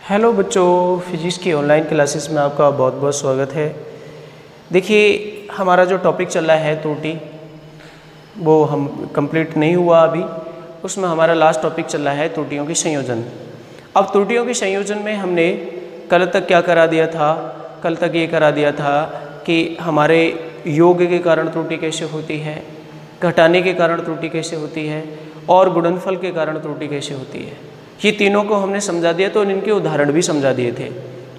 Hello बच्चों, physics की online classes में आपका बहुत बहुत स्वागत है। देखिए, हमारा जो टॉपिक चल रहा है त्रुटि, वो हम कंप्लीट नहीं हुआ अभी। उसमें हमारा लास्ट टॉपिक चल रहा है त्रुटियों की संयोजन। अब त्रुटियों के संयोजन में हमने कल तक क्या करा दिया था? कल तक ये करा दिया था कि हमारे योग के कारण त्रुटि कैसे होती है, घटाने के कारण त्रुटि कैसे होती है और गुणनफल के कारण त्रुटि कैसे होती है। ये तीनों को हमने समझा दिया, तो इनके उदाहरण भी समझा दिए थे।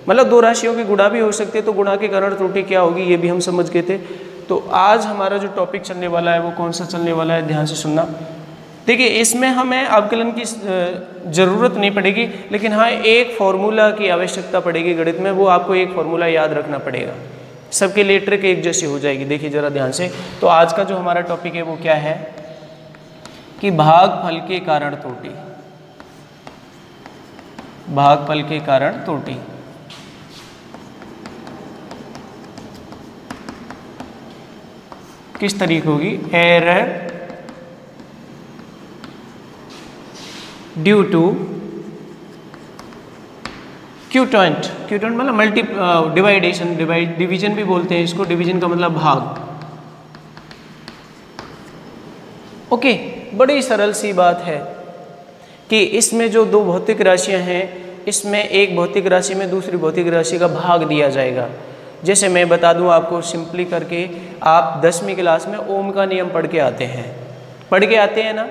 मतलब दो राशियों की गुणा भी हो सकती है, तो गुणा के कारण त्रुटि क्या होगी ये भी हम समझ गए थे। तो आज हमारा जो टॉपिक चलने वाला है वो कौन सा चलने वाला है, ध्यान से सुनना। देखिए, इसमें हमें अवकलन की ज़रूरत नहीं पड़ेगी, लेकिन हाँ एक फॉर्मूला की आवश्यकता पड़ेगी गणित में। वो आपको एक फॉर्मूला याद रखना पड़ेगा, सबके लिए ट्रिक एक जैसी हो जाएगी। देखिए ज़रा ध्यान से। तो आज का जो हमारा टॉपिक है वो क्या है कि भागफल के कारण त्रुटि। भागफल के कारण त्रुटि। किस तरीके होगी? Error due to quotient. Quotient मतलब मल्टी डिवाइडेशन, डिवीजन भी बोलते हैं इसको। डिवीजन का मतलब भाग। ओके, बड़ी सरल सी बात है कि इसमें जो दो भौतिक राशियां हैं, इसमें एक भौतिक राशि में दूसरी भौतिक राशि का भाग दिया जाएगा। जैसे मैं बता दूं आपको सिंपली करके, आप 10वीं क्लास में ओम का नियम पढ़ के आते हैं ना।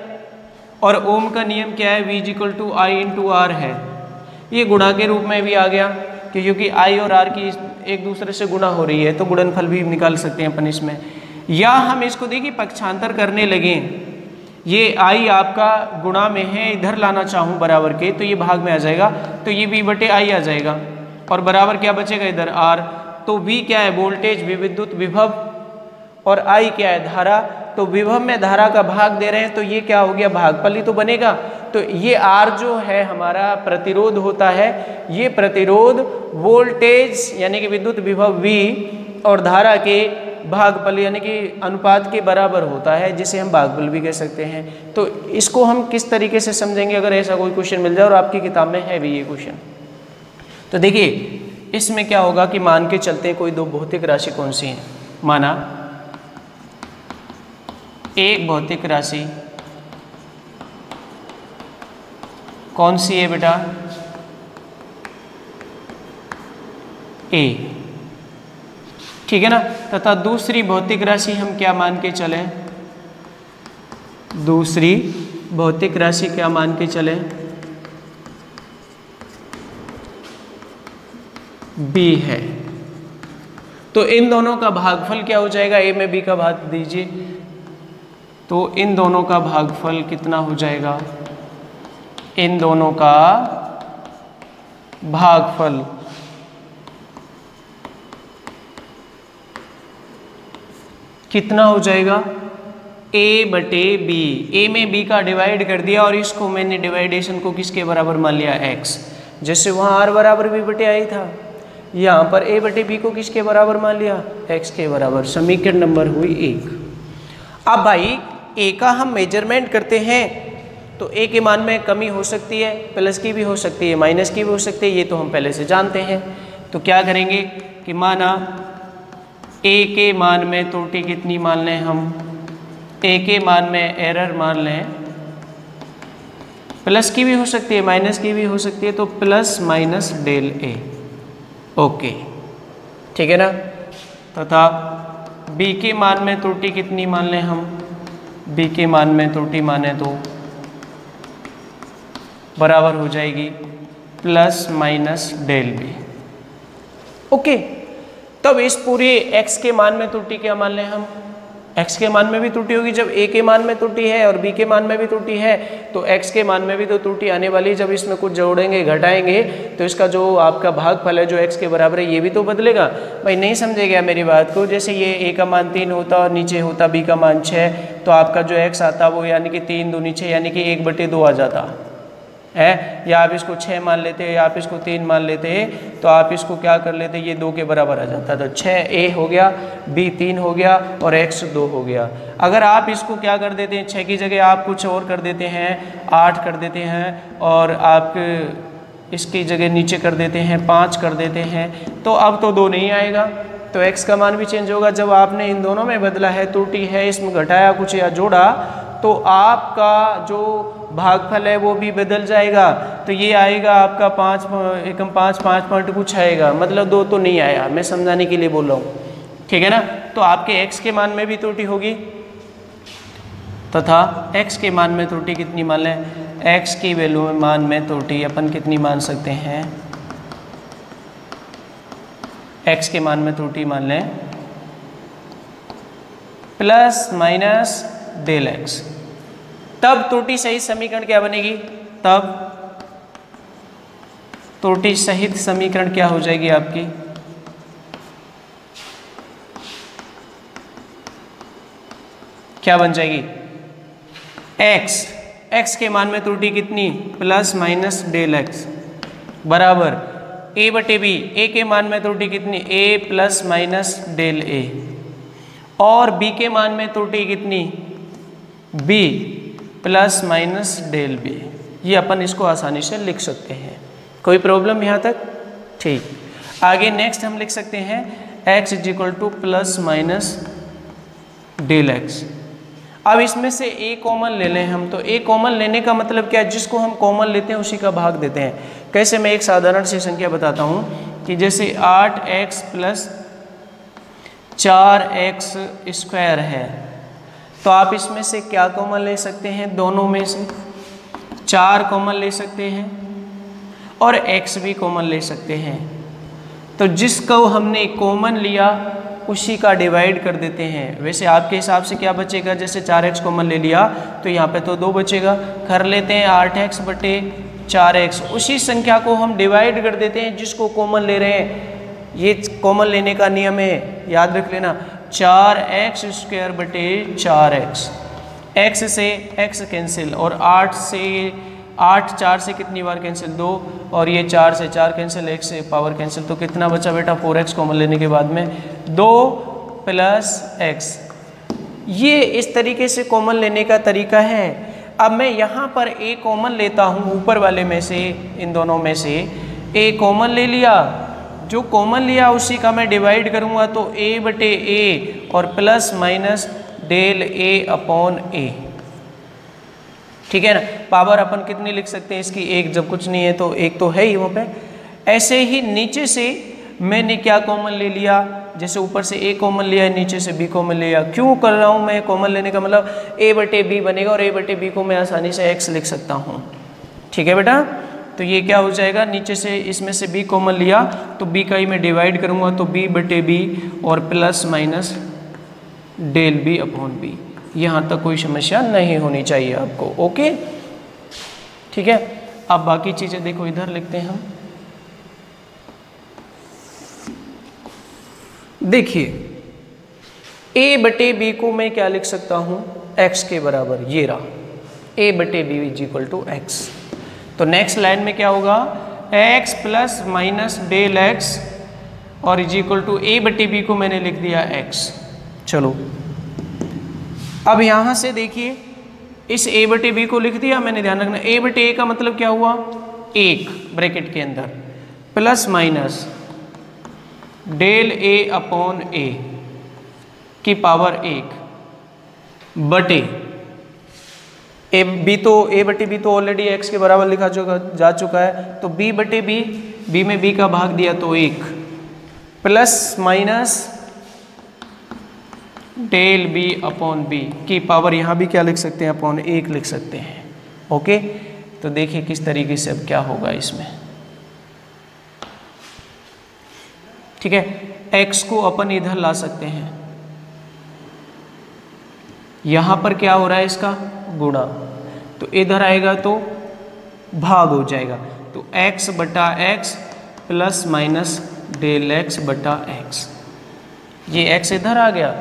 और ओम का नियम क्या है? V = I/R है। ये गुणा के रूप में भी आ गया क्योंकि I और R की एक दूसरे से गुणा हो रही है, तो गुणनफल भी निकाल सकते हैं अपन इसमें। या हम इसको देखिए पक्षांतर करने लगे, ये I आपका गुणा में है, इधर लाना चाहूँ बराबर के, तो ये भाग में आ जाएगा, तो ये V/I आ जाएगा। और बराबर क्या बचेगा इधर? R। तो V क्या है? वोल्टेज, विद्युत विभव, और I क्या है? धारा। तो विभव में धारा का भाग दे रहे हैं, तो ये क्या हो गया? भागफल ही तो बनेगा। तो ये R जो है हमारा प्रतिरोध होता है, ये प्रतिरोध वोल्टेज यानी कि विद्युत विभव V और धारा के भागफल यानी कि अनुपात के बराबर होता है, जिसे हम भागफल भी कह सकते हैं। तो इसको हम किस तरीके से समझेंगे अगर ऐसा कोई क्वेश्चन मिल जाए, और आपकी किताब में है भी ये क्वेश्चन। तो देखिए, इसमें क्या होगा कि मान के चलते हैं कोई दो भौतिक राशि कौन सी है। माना एक भौतिक राशि कौन सी है बेटा? A, ठीक है ना। तथा दूसरी भौतिक राशि हम क्या मान के चलें? दूसरी भौतिक राशि क्या मान के चलें? B है। तो इन दोनों का भागफल क्या हो जाएगा? A में B का भाग दीजिए, तो इन दोनों का भागफल कितना हो जाएगा? इन दोनों का भागफल कितना हो जाएगा? A/B। A में B का डिवाइड कर दिया, और इसको मैंने डिवाइडेशन को किसके बराबर मान लिया? X। जैसे वहाँ R बराबर B/I था, यहाँ पर A/B को किसके बराबर मान लिया? X के बराबर। समीकरण नंबर हुई 1। अब भाई A का हम मेजरमेंट करते हैं, तो A के मान में कमी हो सकती है, प्लस की भी हो सकती है, माइनस की भी हो सकती है, ये तो हम पहले से जानते हैं। तो क्या करेंगे कि माना A के मान में त्रुटि कितनी मान लें हम? A के मान में एरर मान लें, प्लस की भी हो सकती है, माइनस की भी हो सकती है, तो ±del A। ओके, ठीक है ना। तथा B के मान में त्रुटि कितनी मान लें हम? B के मान में त्रुटि माने तो बराबर हो जाएगी ±del B। ओके, तब इस पूरे x के मान में त्रुटि क्या मान लें हम? x के मान में भी त्रुटि होगी जब A के मान में त्रुटि है, और B के मान में भी त्रुटि है, तो x के मान में भी तो त्रुटि आने वाली। जब इसमें कुछ जोड़ेंगे घटाएंगे, तो इसका जो आपका भागफल है जो x के बराबर है, ये भी तो बदलेगा। भाई नहीं समझे क्या मेरी बात को? जैसे ये A का मान 3 होता और नीचे होता B का मान 6, तो आपका जो x आता वो यानी कि 3 दूनी 6 यानी कि 1/2 आ जाता। है, या आप इसको 6 मान लेते हैं या आप इसको 3 मान लेते हैं, तो आप इसको क्या कर लेते हैं, ये 2 के बराबर आ जाता है। तो 6a हो गया, b 3 हो गया और x 2 हो गया। अगर आप इसको क्या कर देते हैं, 6 की जगह आप कुछ और कर देते हैं, 8 कर देते हैं, और आप इसकी जगह नीचे कर देते हैं 5 कर देते हैं, तो अब तो 2 नहीं आएगा, तो x का मान भी चेंज होगा। जब आपने इन दोनों में बदला है, त्रुटि है, इसमें घटाया कुछ या जोड़ा, तो आपका जो भागफल है वो भी बदल जाएगा। तो ये आएगा आपका 5 एकम 5 5 पॉइंट कुछ आएगा, मतलब 2 तो नहीं आया, मैं समझाने के लिए बोल रहा हूँ, ठीक है ना। तो आपके x के मान में भी त्रुटि होगी, तथा x के मान में त्रुटि कितनी मान लें, x की वैल्यू में मान में त्रुटि अपन कितनी मान सकते हैं, x के मान में त्रुटि मान लें प्लस माइनस डेल x। तब त्रुटि सहित समीकरण क्या बनेगी, तब त्रुटि सहित समीकरण क्या हो जाएगी आपकी, क्या बन जाएगी, x के मान में त्रुटि कितनी, प्लस माइनस डेल x बराबर a बटे b, a के मान में त्रुटि कितनी, a plus minus del a, और b के मान में त्रुटि कितनी, b plus minus del b। ये अपन इसको आसानी से लिख सकते हैं, कोई प्रॉब्लम यहाँ तक, ठीक। आगे नेक्स्ट हम लिख सकते हैं x is equal to plus minus del x। अब इसमें से a कॉमन ले लें हम, तो a कॉमन लेने का मतलब क्या है, जिसको हम कॉमन लेते हैं उसी का भाग देते हैं। कैसे, मैं एक साधारण सी संख्या बताता हूँ कि जैसे 8x प्लस 4x स्क्वायर है, तो आप इसमें से क्या कॉमन ले सकते हैं, दोनों में से 4 कॉमन ले सकते हैं और x भी कॉमन ले सकते हैं। तो जिसको हमने कॉमन लिया उसी का डिवाइड कर देते हैं। वैसे आपके हिसाब से क्या बचेगा, जैसे 4x कॉमन ले लिया तो यहाँ पे तो 2 बचेगा, कर लेते हैं 8x बटे 4x, उसी संख्या को हम डिवाइड कर देते हैं जिसको कॉमन ले रहे हैं। ये कॉमन लेने का नियम है, याद रख लेना, 4x स्क्वायर बटे 4x, x से x कैंसिल, और 8 से 8 4 से कितनी बार कैंसिल, 2, और ये 4 से 4 कैंसिल, x से पावर कैंसिल, तो कितना बचा बेटा, 4x कॉमन लेने के बाद में 2 प्लस x। ये इस तरीके से कॉमन लेने का तरीका है। अब मैं यहाँ पर a कॉमन लेता हूँ, ऊपर वाले में से, इन दोनों में से a कॉमन ले लिया, जो कॉमन लिया उसी का मैं डिवाइड करूँगा, तो a बटे a और plus minus del a upon a, ठीक है ना। पावर अपन कितनी लिख सकते हैं इसकी, 1, जब कुछ नहीं है तो 1 तो है ही वहाँ पे। ऐसे ही नीचे से मैंने क्या कॉमन ले लिया, जैसे ऊपर से a कॉमन लिया है, नीचे से b कॉमन लिया। क्यों कर रहा हूँ मैं कॉमन लेने का मतलब, a बटे b बनेगा और a बटे b को मैं आसानी से x लिख सकता हूँ, ठीक है बेटा। तो ये क्या हो जाएगा, नीचे से इसमें से b कॉमन लिया तो b का ही मैं डिवाइड करूँगा, तो b बटे b और plus minus del b upon b। यहाँ तक कोई समस्या नहीं होनी चाहिए आपको, ओके, ठीक है। अब बाकी चीज़ें देखो, इधर लिखते हैं हम। देखिए a बटे b को मैं क्या लिख सकता हूँ, x के बराबर, ये रहा a बटे b is equal to x। तो नेक्स्ट लाइन में क्या होगा, x plus minus del x और इज इक्वल टू a बटे b को मैंने लिख दिया x। चलो अब यहाँ से देखिए, इस a बटे b को लिख दिया मैंने, ध्यान रखना a बटे a का मतलब क्या हुआ, 1 ब्रैकेट के अंदर plus minus del a upon a की पावर 1 बटे a बटे b तो ऑलरेडी x के बराबर लिखा जा चुका है, तो b बटे b में b का भाग दिया तो 1 plus minus del b upon b की पावर, यहाँ भी क्या लिख सकते हैं, अपॉन 1 लिख सकते हैं, ओके। तो देखिए किस तरीके से अब क्या होगा इसमें, ठीक है। x को अपन इधर ला सकते हैं, यहाँ पर क्या हो रहा है इसका गुणा, तो इधर आएगा तो भाग हो जाएगा, तो x बटा x plus minus del x बटा x। ये x इधर आ गया,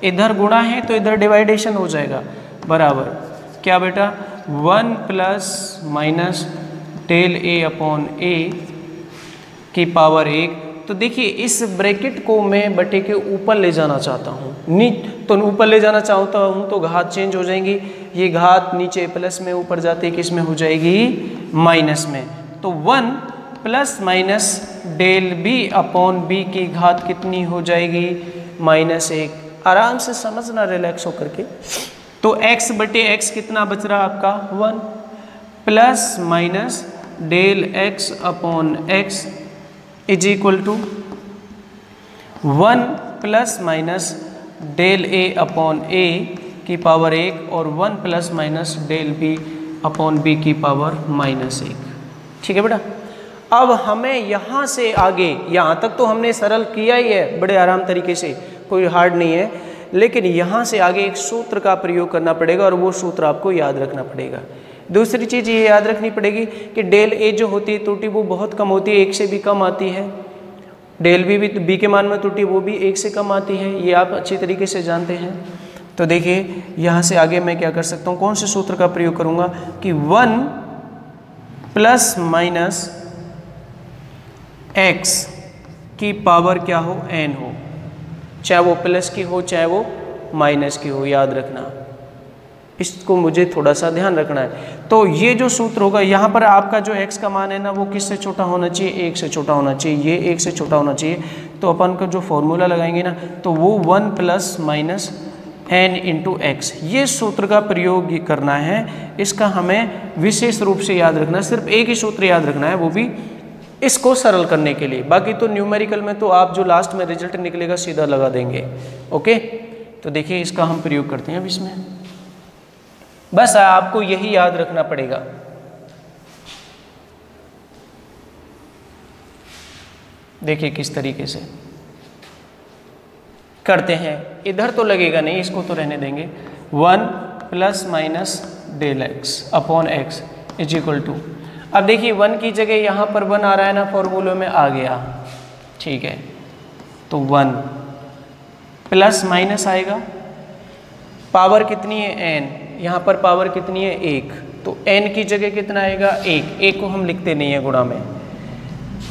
इधर गुणा है तो इधर डिवाइडेशन हो जाएगा, बराबर क्या बेटा, 1 plus minus del A upon A की पावर 1। तो देखिए इस ब्रैकेट को मैं बटे के ऊपर ले जाना चाहता हूँ, तो ऊपर ले जाना चाहता हूँ तो घात चेंज हो जाएंगी, ये घात नीचे प्लस में, ऊपर जाते किस में हो जाएगी, माइनस में। तो 1 plus minus del B upon B की घात कितनी हो जाएगी, -1। आराम से समझना रिलैक्स होकर के। तो x बटे x कितना बच रहा आपका 1 plus minus del x upon x is equal to 1 plus minus del A upon A की पावर 1 और 1 plus minus del B upon B की पावर -1। ठीक है बेटा। अब हमें यहाँ से आगे, यहाँ तक तो हमने सरल किया ही है बड़े आराम तरीके से, कोई हार्ड नहीं है, लेकिन यहाँ से आगे एक सूत्र का प्रयोग करना पड़ेगा और वो सूत्र आपको याद रखना पड़ेगा। दूसरी चीज़ ये याद रखनी पड़ेगी कि डेल ए जो होती है त्रुटि वो बहुत कम होती है, 1 से भी कम आती है। डेल बी भी बी के मान में त्रुटि वो भी 1 से कम आती है, ये आप अच्छी तरीके से जानते हैं। तो देखिए यहाँ से आगे मैं क्या कर सकता हूँ, कौन से सूत्र का प्रयोग करूँगा कि 1 प्लस माइनस x की पावर क्या हो, n हो, चाहे वो प्लस की हो चाहे वो माइनस की हो, याद रखना, इसको मुझे थोड़ा सा ध्यान रखना है। तो ये जो सूत्र होगा यहाँ पर आपका जो x का मान है ना वो किससे छोटा होना चाहिए, 1 से छोटा होना चाहिए, ये 1 से छोटा होना चाहिए। तो अपन का जो फॉर्मूला लगाएंगे ना तो वो 1 plus minus n into x, ये सूत्र का प्रयोग करना है। इसका हमें विशेष रूप से याद रखना है, सिर्फ एक ही सूत्र याद रखना है, वो भी इसको सरल करने के लिए। बाकी तो न्यूमेरिकल में तो आप जो लास्ट में रिजल्ट निकलेगा सीधा लगा देंगे। ओके, तो देखिए इसका हम प्रयोग करते हैं अब इसमें, बस आपको यही याद रखना पड़ेगा। देखिए किस तरीके से करते हैं, इधर तो लगेगा नहीं, इसको तो रहने देंगे। 1 plus minus del X upon X is equal to, अब देखिए 1 की जगह यहाँ पर 1 आ रहा है ना, फॉर्मूले में आ गया, ठीक है। तो 1 प्लस माइनस आएगा, पावर कितनी है n, यहाँ पर पावर कितनी है 1, तो n की जगह कितना आएगा 1 को हम लिखते नहीं है गुणा में।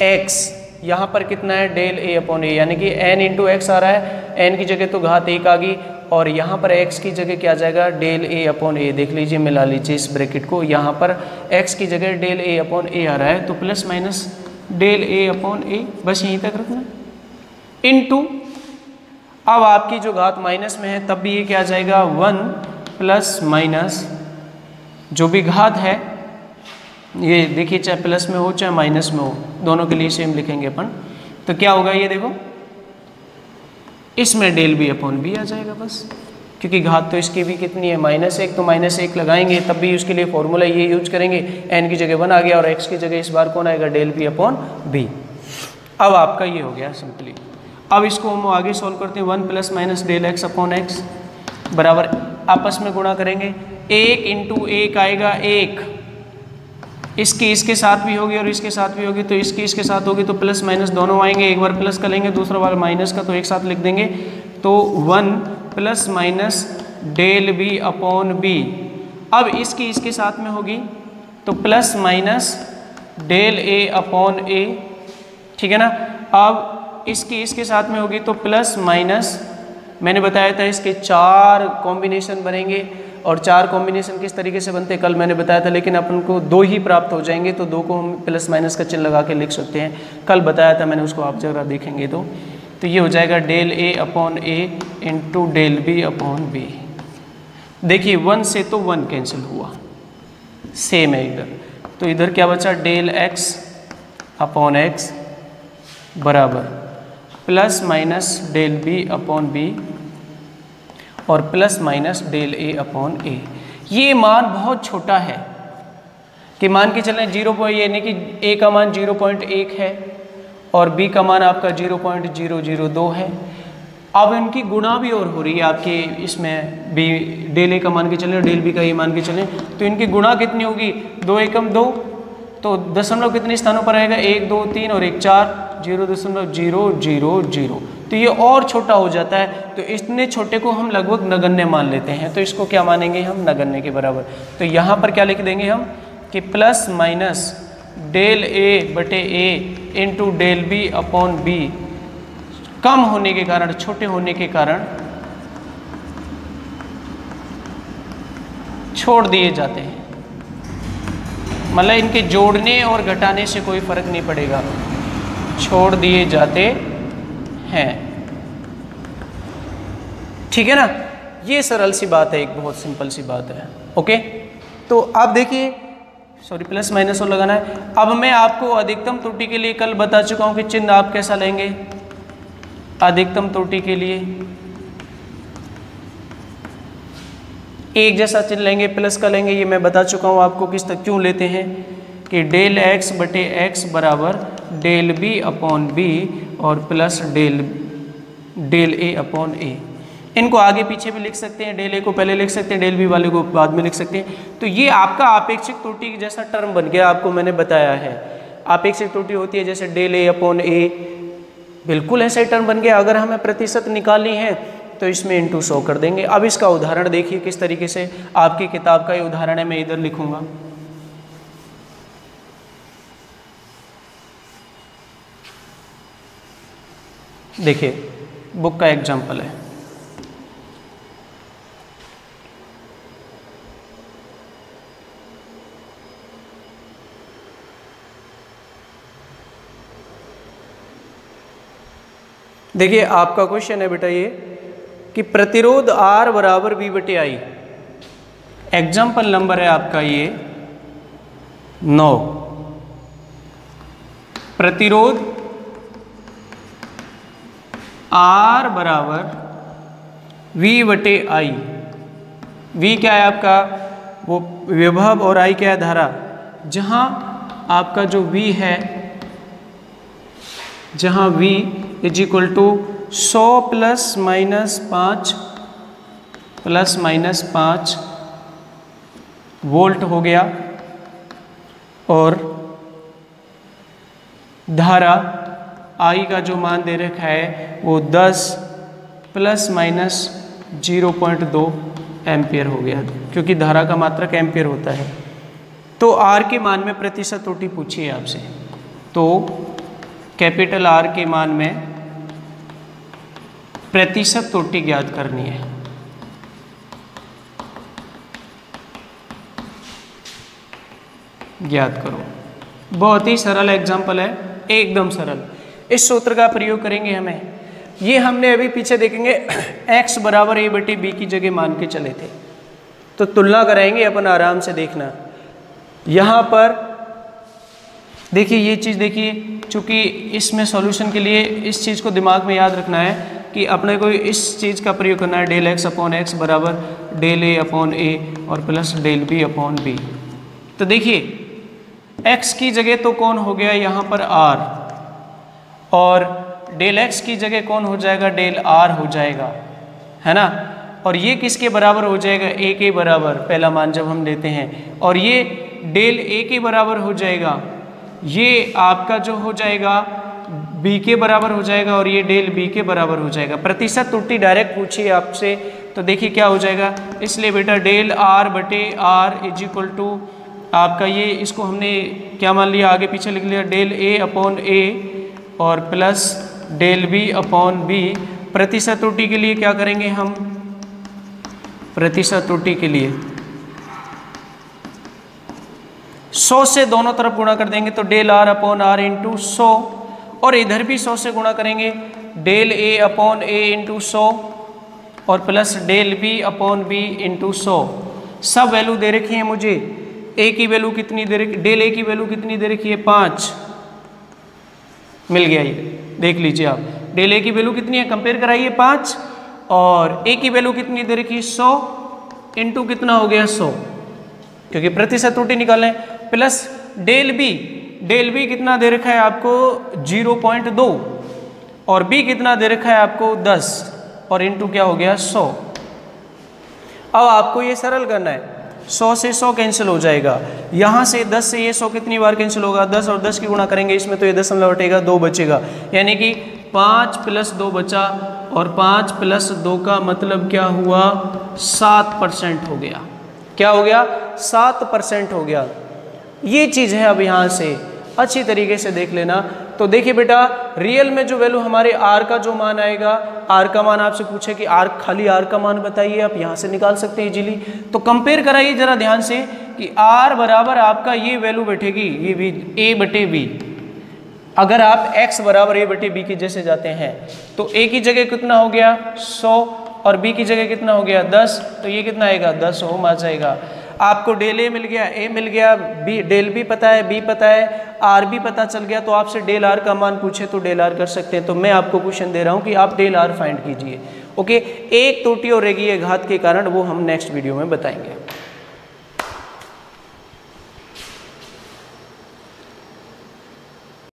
x यहाँ पर कितना है डेल a अपॉन ए, यानी कि n इंटू एक्स आ रहा है, n की जगह तो घात 1 आ गई, और यहाँ पर x की जगह क्या आ जाएगा डेल a अपॉन ए। देख लीजिए, मिला लीजिए इस ब्रैकेट को, यहाँ पर x की जगह डेल a अपॉन ए आ रहा है, तो plus minus del a upon A, बस यहीं तक रखना, इनटू, अब आपकी जो घात माइनस में है तब भी ये क्या आ जाएगा 1 प्लस माइनस जो भी घात है, ये देखिए चाहे प्लस में हो चाहे माइनस में हो, दोनों के लिए सेम लिखेंगे अपन। तो क्या होगा ये देखो, इसमें डेल बी अपॉन बी आ जाएगा बस, क्योंकि घात तो इसकी भी कितनी है -1, तो -1 लगाएंगे तब भी उसके लिए फॉर्मूला ये यूज करेंगे, n की जगह 1 आ गया और x की जगह इस बार कौन आएगा डेल बी अपॉन बी। अब आपका ये हो गया सिंपली। अब इसको हम आगे सॉल्व करते हैं, 1 plus minus del X upon X बराबर, आपस में गुणा करेंगे, 1 इंटू 1 आएगा 1, इसकी इसके साथ भी होगी और इसके साथ भी होगी, तो इसकी इसके साथ होगी तो प्लस माइनस दोनों आएंगे, एक बार प्लस कर लेंगे दूसरा बार माइनस का, तो एक साथ लिख देंगे। तो 1 plus minus del B upon B, अब इसकी इसके साथ में होगी तो plus minus del A upon A, ठीक है ना। अब इसकी इसके साथ में होगी तो प्लस माइनस, मैंने बताया था इसके 4 कॉम्बिनेशन बनेंगे, और 4 कॉम्बिनेशन किस तरीके से बनते हैं कल मैंने बताया था, लेकिन अपन को 2 ही प्राप्त हो जाएंगे, तो 2 को हम प्लस माइनस का चिन्ह लगा के लिख सकते हैं, कल बताया था मैंने उसको, आप जरा देखेंगे तो ये हो जाएगा del A upon A into del B upon B. देखिए 1 से तो 1 कैंसिल हुआ, सेम है इधर, तो इधर क्या बचा डेल एक्स अपॉन एक्स बराबर plus minus del B upon B और plus minus del A upon A. ये मान बहुत छोटा है कि मान के चलें 0, यानी कि ए का मान 0.1 है और बी का मान आपका 0.002 है। अब इनकी गुणा भी और हो रही है आपके इसमें, बी डेल ए का मान के चलें डेल बी का ये मान के चलें, तो इनकी गुणा कितनी होगी 2 एकम 2, तो दशमलव कितने स्थानों पर आएगा 1 2 3 और 1 4, 0.000, तो ये और छोटा हो जाता है, तो इतने छोटे को हम लगभग नगण्य मान लेते हैं, तो इसको क्या मानेंगे हम नगण्य के बराबर। तो यहाँ पर क्या लिख देंगे हम कि प्लस माइनस डेल ए बटे A into del B upon B कम होने के कारण, छोटे होने के कारण छोड़ दिए जाते हैं। मतलब इनके जोड़ने और घटाने से कोई फर्क नहीं पड़ेगा, छोड़ दिए जाते हैं। ठीक है ना, ये सरल सी बात है, एक बहुत सिंपल सी बात है। ओके, तो आप देखिए, सॉरी प्लस माइनस और लगाना है। अब मैं आपको अधिकतम त्रुटि के लिए कल बता चुका हूं कि चिन्ह आप कैसा लेंगे। अधिकतम त्रुटि के लिए एक जैसा चिन्ह लेंगे, प्लस का लेंगे, ये मैं बता चुका हूँ आपको किस तक क्यों लेते हैं कि डेल एक्स बटे एक्स बराबर डेल बी अपॉन बी और प्लस डेल ए अपॉन ए। इनको आगे पीछे भी लिख सकते हैं, डेल ए को पहले लिख सकते हैं, डेल बी वाले को बाद में लिख सकते हैं। तो ये आपका आपेक्षिक त्रुटि जैसा टर्म बन गया, आपको मैंने बताया है। आपेक्षिक त्रुटि होती है जैसे डेल ए अपॉन ए, बिल्कुल ऐसा ही टर्म बन गया। अगर हमें प्रतिशत निकालनी है तो इसमें इंटू 100 कर देंगे। अब इसका उदाहरण देखिए किस तरीके से, आपकी किताब का ये उदाहरण है, मैं इधर लिखूंगा। देखिए बुक का एग्जाम्पल है। देखिए आपका क्वेश्चन है बेटा ये कि प्रतिरोध R बराबर V बटे आई। एग्जाम्पल नंबर है आपका ये 9। प्रतिरोध R बराबर V बटे आई। V क्या है आपका, वो विभव, और I क्या है, धारा। जहां आपका जो V है, जहां V is equal to 100 plus minus 5 volt हो गया, और धारा I का जो मान दे रखा है वो 10 प्लस माइनस 0.2 एम्पियर हो गया, क्योंकि धारा का मात्रक एम्पियर होता है। तो R के मान में प्रतिशत त्रुटि पूछी है आपसे, तो कैपिटल R के मान में प्रतिशत त्रुटि ज्ञात करनी है। ज्ञात करो। बहुत ही सरल एग्जाम्पल है, एकदम सरल। इस सूत्र का प्रयोग करेंगे हमें। ये हमने अभी पीछे देखेंगे x बराबर a बटे b की जगह मान के चले थे, तो तुलना कराएंगे अपन, आराम से देखना। यहाँ पर देखिए ये चीज़ देखिए, चूँकि इसमें सॉल्यूशन के लिए इस चीज़ को दिमाग में याद रखना है कि अपने को इस चीज़ का प्रयोग करना है, डेल एक्स अपॉन एक्स बराबर डेल ए अपॉन ए और plus del B upon B. तो देखिए x की जगह तो कौन हो गया यहाँ पर r, और डेल x की जगह कौन हो जाएगा, डेल r हो जाएगा, है ना। और ये किसके बराबर हो जाएगा, a के बराबर, पहला मान जब हम लेते हैं, और ये डेल a के बराबर हो जाएगा, ये आपका जो हो जाएगा b के बराबर हो जाएगा, और ये डेल b के बराबर हो जाएगा। प्रतिशत त्रुटि डायरेक्ट पूछिए आपसे, तो देखिए क्या हो जाएगा। इसलिए बेटा डेल r बटे r इज इक्वल टू आपका ये, इसको हमने क्या मान लिया, आगे पीछे लिख लिया, डेल a अपॉन a और plus del b upon b। प्रतिशत त्रुटि के लिए क्या करेंगे हम, प्रतिशत त्रुटि के लिए 100 से दोनों तरफ गुणा कर देंगे, तो del r upon r into 100, और इधर भी 100 से गुणा करेंगे, del a upon a into 100 और plus del b upon b into 100। सब वैल्यू दे रखी है मुझे। a की वैल्यू कितनी दे रखी, डेल a की वैल्यू कितनी दे रखी है, 5 मिल गया। ये देख लीजिए आप, डेल a की वैल्यू कितनी है, कंपेयर कराइए 5, और a की वैल्यू कितनी दे रखी है, 100 इंटू कितना हो गया 100, क्योंकि प्रतिशत त्रुटि निकालें, प्लस डेल b कितना दे रखा है आपको 0.2, और b कितना दे रखा है आपको 10, और इंटू क्या हो गया 100। अब आपको ये सरल करना है, 100 से 100 कैंसिल हो जाएगा, यहाँ से 10 से ये 100 कितनी बार कैंसिल होगा, 10 और 10 की गुणा करेंगे, इसमें तो ये दशमलव हटेगा, 2 बचेगा, यानी कि 5 प्लस 2 बचा, और 5 प्लस 2 का मतलब क्या हुआ, 7% हो गया। क्या हो गया, 7% हो गया। ये चीज़ है। अब यहाँ से अच्छी तरीके से देख लेना। तो देखिए बेटा, रियल में जो वैल्यू हमारे आर का जो मान आएगा, आर का मान आपसे पूछे कि आर, खाली आर का मान बताइए, आप यहाँ से निकाल सकते हैं इजीली। तो कंपेयर कराइए जरा ध्यान से कि आर बराबर आपका ये वैल्यू बैठेगी, ये भी ए बटे बी। अगर आप x बराबर ए बटे बी की जैसे जाते हैं तो a की जगह कितना हो गया 100 और b की जगह कितना हो गया 10, तो ये कितना आएगा 10 ओम आ जाएगा। आपको डेल ए मिल गया, ए मिल गया, बी डेल बी पता है, बी पता है, आर भी पता चल गया। तो आपसे डेल आर का मान पूछे तो डेल आर कर सकते हैं। तो मैं आपको क्वेश्चन दे रहा हूँ कि आप डेल आर फाइंड कीजिए। ओके, एक त्रुटि और रेखीय घात के कारण वो हम नेक्स्ट वीडियो में बताएंगे।